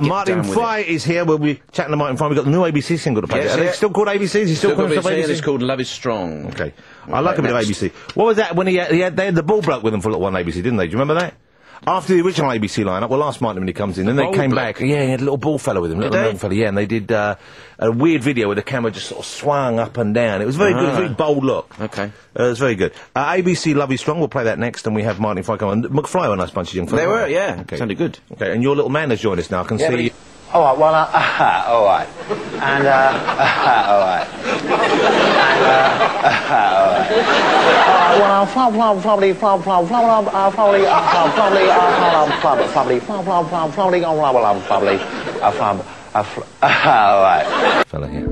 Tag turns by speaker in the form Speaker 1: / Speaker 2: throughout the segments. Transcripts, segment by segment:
Speaker 1: Martin Fry is here. We'll be chatting to Martin Fry. We've got the new ABC single to play.
Speaker 2: Yes,
Speaker 1: Are they still called ABCs? Is he still calling himself ABC?
Speaker 2: It's called Love Is Strong.
Speaker 1: Okay. I like a bit of ABC. What was that when they had the ball bloke with them for a little while on ABC, didn't they? Do you remember that? After the original ABC lineup, we'll ask Martin when he comes in, then they came back. Yeah, he had a little ball fellow with him, little known fellow, yeah, and they did a weird video where the camera just sort of swung up and down. It was very good, a very bold look.
Speaker 2: Okay.
Speaker 1: It was very good. ABC Love Is Strong, we'll play that next, and we have Martin Fry come on. McFly were a nice bunch of young fellas.
Speaker 2: They were, yeah.
Speaker 1: Okay.
Speaker 2: Sounded good.
Speaker 1: Okay, and your little man has joined us now, I can see you.
Speaker 3: All right, well, all right. And, all right. And, all right. Well, probably, all right.
Speaker 1: Fella here.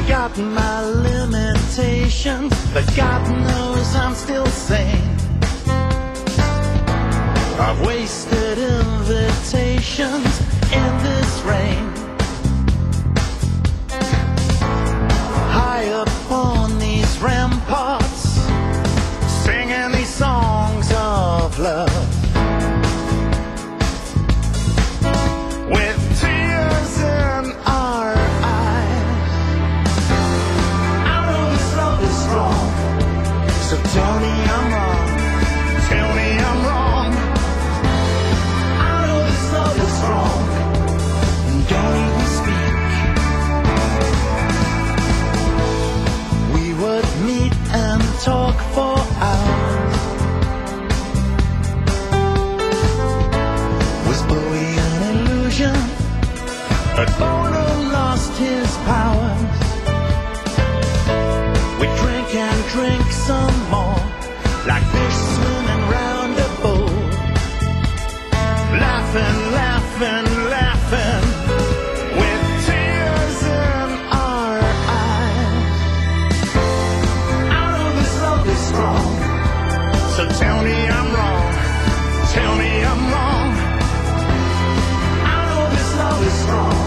Speaker 4: Got my limitations, but God knows I'm still sane. I've wasted invitations in this rain. High up on these ramparts, singing these songs of love, with tears in our eyes. I know this love is strong, so tell me I'm wrong. Tell me I'm wrong. I know this love is strong, and don't even speak. We would meet and talk for hours. Was Bowie an illusion? Had boredom lost his powers? We drink and drink some more, like fish swimming round a bowl. Laughing, laughing, laughing, with tears in our eyes. I know this love is strong, so tell me I'm wrong. Tell me I'm wrong. I know this love is strong,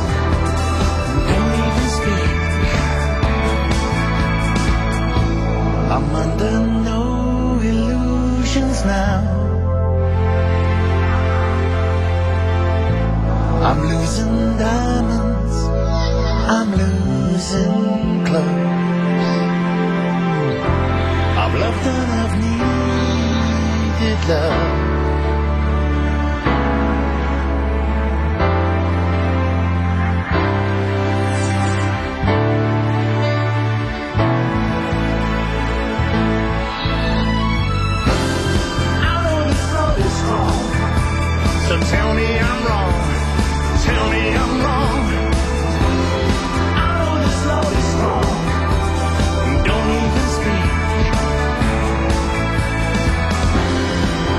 Speaker 4: don't even speak. I'm under no illusions now. I'm losing diamonds, I'm losing clothes. I've loved and I've needed love. I know this love is strong, so tell me I'm wrong. Tell me I'm wrong. I know this love is strong, don't even speak.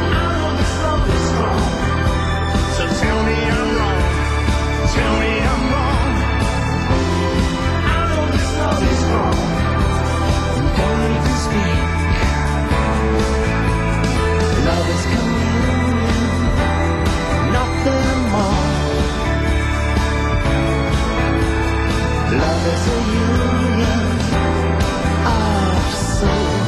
Speaker 4: I know this love is strong, so tell me I'm wrong. Tell me I'm wrong. I know this love is strong, don't even speak. Love is communion, nothing more. Love is a union of souls.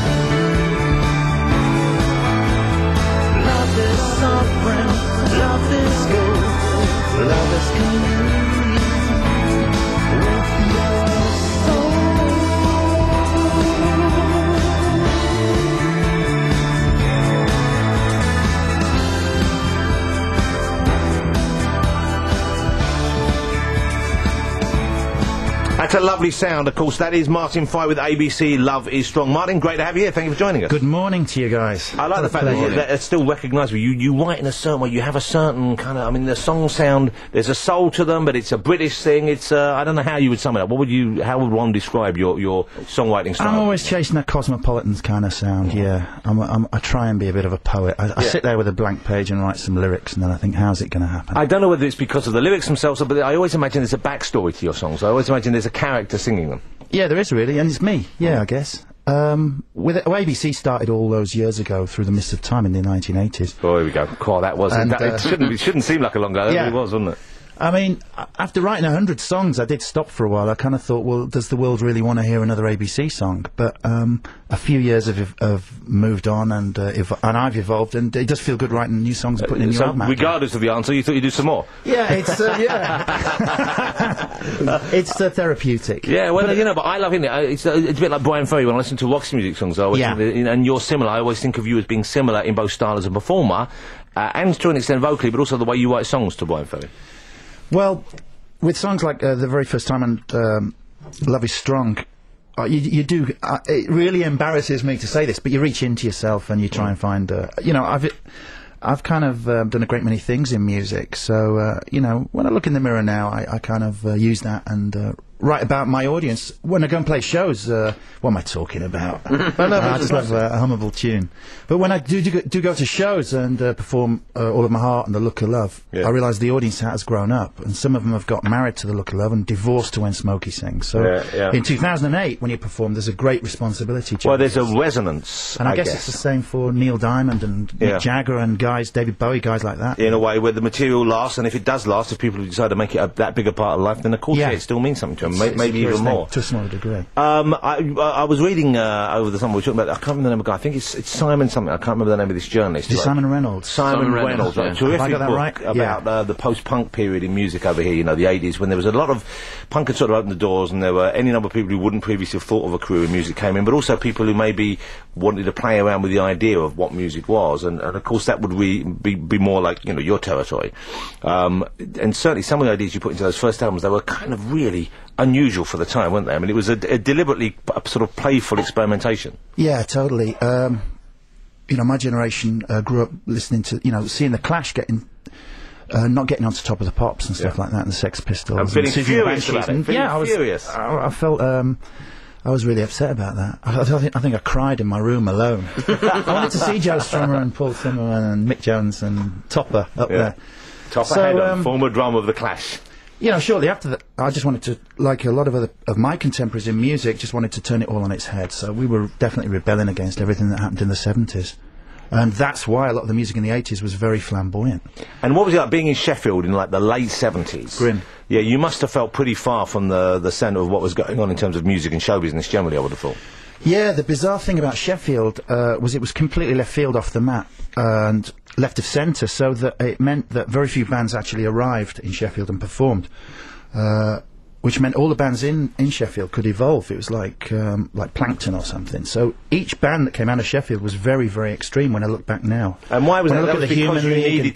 Speaker 4: Love is sovereign, love is gold. Love is communion with your soul.
Speaker 1: That's a lovely sound, of course. That is Martin Fry with ABC Love Is Strong. Martin, great to have you here. Thank you for joining us.
Speaker 5: Good morning to you guys.
Speaker 1: I like the fact that it's still recognisable. You write in a certain way. You have a certain kind of, I mean, the songs sound, there's a soul to them, but it's a British thing. It's, I don't know how you would sum it up. How would one describe your songwriting style?
Speaker 5: I'm always chasing a cosmopolitan kind of sound, yeah. I try and be a bit of a poet. I sit there with a blank page and write some lyrics, and then I think, how's it going to happen?
Speaker 1: I don't know whether it's because of the lyrics themselves, but I always imagine there's a backstory to your songs. I always imagine there's a character singing them.
Speaker 5: Yeah, there is really, and it's me, I guess. ABC started all those years ago through the mist of time in the 1980s.
Speaker 1: Oh, here we go. Cool, that was...
Speaker 5: And,
Speaker 1: it shouldn't seem like a long ago.
Speaker 5: Yeah.
Speaker 1: It was, wasn't it?
Speaker 5: I mean, after writing 100 songs, I did stop for a while. I kind of thought, well, does the world really want to hear another ABC song? But a few years have moved on, and I've evolved, and it does feel good writing new songs and putting in new album.
Speaker 1: Regardless of the answer, you thought you'd do some more?
Speaker 5: Yeah, it's it's therapeutic.
Speaker 1: Yeah, well, but I love it. It's a bit like Brian Ferry when I listen to Roxy music songs. I always think and you're similar. I always think of you as being similar in both style as a performer, and to an extent vocally, but also the way you write songs to Brian Ferry.
Speaker 5: Well, with songs like the very first time and Love Is Strong, you do. It really embarrasses me to say this, but you reach into yourself and you try and find. I've kind of done a great many things in music, so when I look in the mirror now, I kind of use that and write about my audience. When I go and play shows, what am I talking about? I just love a hummable tune. But when I do go to shows and perform All of My Heart and The Look of Love, I realise the audience has grown up, and some of them have got married to The Look of Love and divorced to When Smokey Sings. So in 2008, when you perform, there's a great responsibility.
Speaker 1: Well, there's a resonance,
Speaker 5: and I guess it's the same for Neil Diamond and Mick Jagger and guys, David Bowie, guys like that.
Speaker 1: In a way where the material lasts, and if it does last, if people decide to make it that big a part of life, then of course it still means something to them. Maybe even more.
Speaker 5: To a smaller degree.
Speaker 1: I was reading over the summer, we were talking about, I can't remember the name of the guy, I think it's Simon something, I can't remember the name of this journalist.
Speaker 5: Simon Reynolds.
Speaker 1: Simon Reynolds, a terrific book about the post-punk period in music over here, the 80s, when there was a lot of punk had sort of opened the doors, and there were any number of people who wouldn't previously have thought of a career in music came in, but also people who maybe wanted to play around with the idea of what music was, and of course that would be more like, your territory. And certainly some of the ideas you put into those first albums, they were kind of really unusual for the time, weren't they? I mean, it was a deliberately sort of playful experimentation.
Speaker 5: Yeah, totally. My generation grew up listening to, seeing the Clash not getting onto Top of the Pops and stuff like that, and the Sex Pistols.
Speaker 1: And feeling furious about it.
Speaker 5: I was furious. I felt. I was really upset about that. I think I cried in my room alone. I wanted to see Joe Strummer and Paul Zimmerman and Mick Jones and Topper up there.
Speaker 1: Topper Headham, former drummer of the Clash.
Speaker 5: Shortly after that, I just wanted to, like a lot of my contemporaries in music, just wanted to turn it all on its head. So we were definitely rebelling against everything that happened in the 70s. And that's why a lot of the music in the 80s was very flamboyant.
Speaker 1: And what was it like being in Sheffield in, like, the late 70s?
Speaker 5: Grim.
Speaker 1: Yeah, you must have felt pretty far from the centre of what was going on in terms of music and show business generally, I would have thought.
Speaker 5: Yeah, the bizarre thing about Sheffield was it was completely left field off the map and left of centre, so that it meant that very few bands actually arrived in Sheffield and performed, which meant all the bands in Sheffield could evolve. It was like Plankton or something. So each band that came out of Sheffield was very, very extreme when I look back now.
Speaker 1: And why was that? That was because you
Speaker 5: needed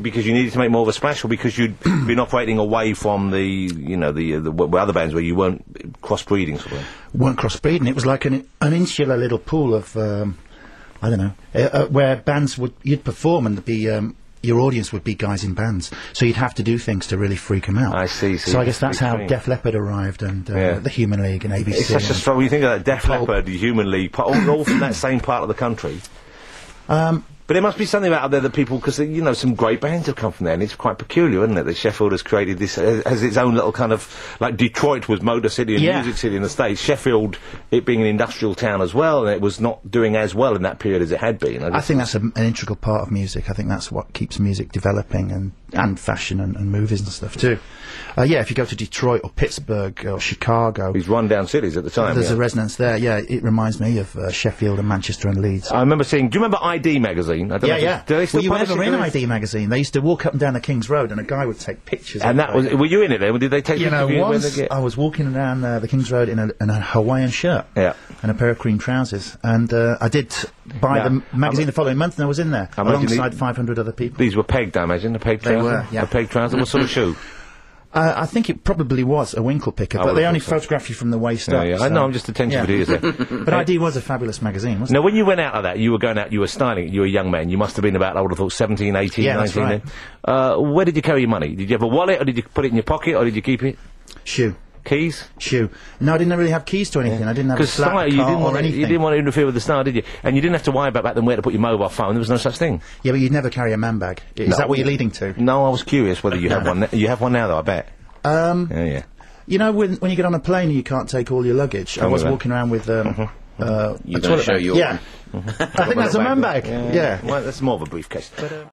Speaker 1: because you needed to make more of a splash, or because you'd been operating away from the other bands where you weren't crossbreeding sort of thing?
Speaker 5: Weren't crossbreeding. It was like an insular little pool of I don't know, where bands you'd perform and there'd be your audience would be guys in bands, so you'd have to do things to really freak them out.
Speaker 1: I see.
Speaker 5: So I guess that's how Def Leppard arrived, and the Human League and ABC.
Speaker 1: It's such a strong. You think of that Def Leppard, the Human League, all from that same part of the country. But there must be something out there that people, because some great bands have come from there, and it's quite peculiar, isn't it? That Sheffield has created this as its own little kind of, like Detroit was Motor City and Music City in the States. Sheffield, it being an industrial town as well, and it was not doing as well in that period as it had been.
Speaker 5: I think that's an integral part of music. I think that's what keeps music developing, and fashion and movies and stuff too. If you go to Detroit or Pittsburgh or Chicago,
Speaker 1: these run-down cities at the time.
Speaker 5: There's a resonance there. Yeah, it reminds me of Sheffield and Manchester and Leeds.
Speaker 1: I remember seeing. Do you remember ID magazine? I don't know. Do they still
Speaker 5: you were never in ID magazine. They used to walk up and down the King's Road, and a guy would take pictures.
Speaker 1: And that was. Were you in it then? Did they take?
Speaker 5: Once I was walking down the King's Road in a Hawaiian shirt, and a pair of cream trousers, and I did buy the magazine the following month, and I was in there alongside 500 other people.
Speaker 1: These were pegged, I imagine. The pegged trousers.
Speaker 5: They were. Yeah.
Speaker 1: The pegged trousers. What sort of shoe?
Speaker 5: I think it probably was a winkle picker, but they only photograph you from the waist up.
Speaker 1: I know, I'm just attentive to it.
Speaker 5: But ID was a fabulous magazine, wasn't it?
Speaker 1: Now, when you went out of that, you were going out, you were styling, you were a young man, you must have been about, I would have thought, 17, 18, 19
Speaker 5: that's right.
Speaker 1: then. Where did you carry your money? Did you have a wallet, or did you put it in your pocket, or did you keep it?
Speaker 5: Shoe.
Speaker 1: Keys?
Speaker 5: Shoe. No, I didn't really have keys to anything. I didn't have a flat car or anything.
Speaker 1: You didn't want to interfere with the style, did you? And you didn't have to worry about back then where to put your mobile phone. There was no such thing.
Speaker 5: Yeah, but you'd never carry a man bag. Is that what you're leading to?
Speaker 1: No, I was curious whether you have one. You have one now, though, I bet.
Speaker 5: Yeah. You know, when you get on a plane and you can't take all your luggage, I was walking around with
Speaker 2: You're going to show your
Speaker 5: I think that's a man bag. Yeah.
Speaker 1: Well, that's more of a briefcase.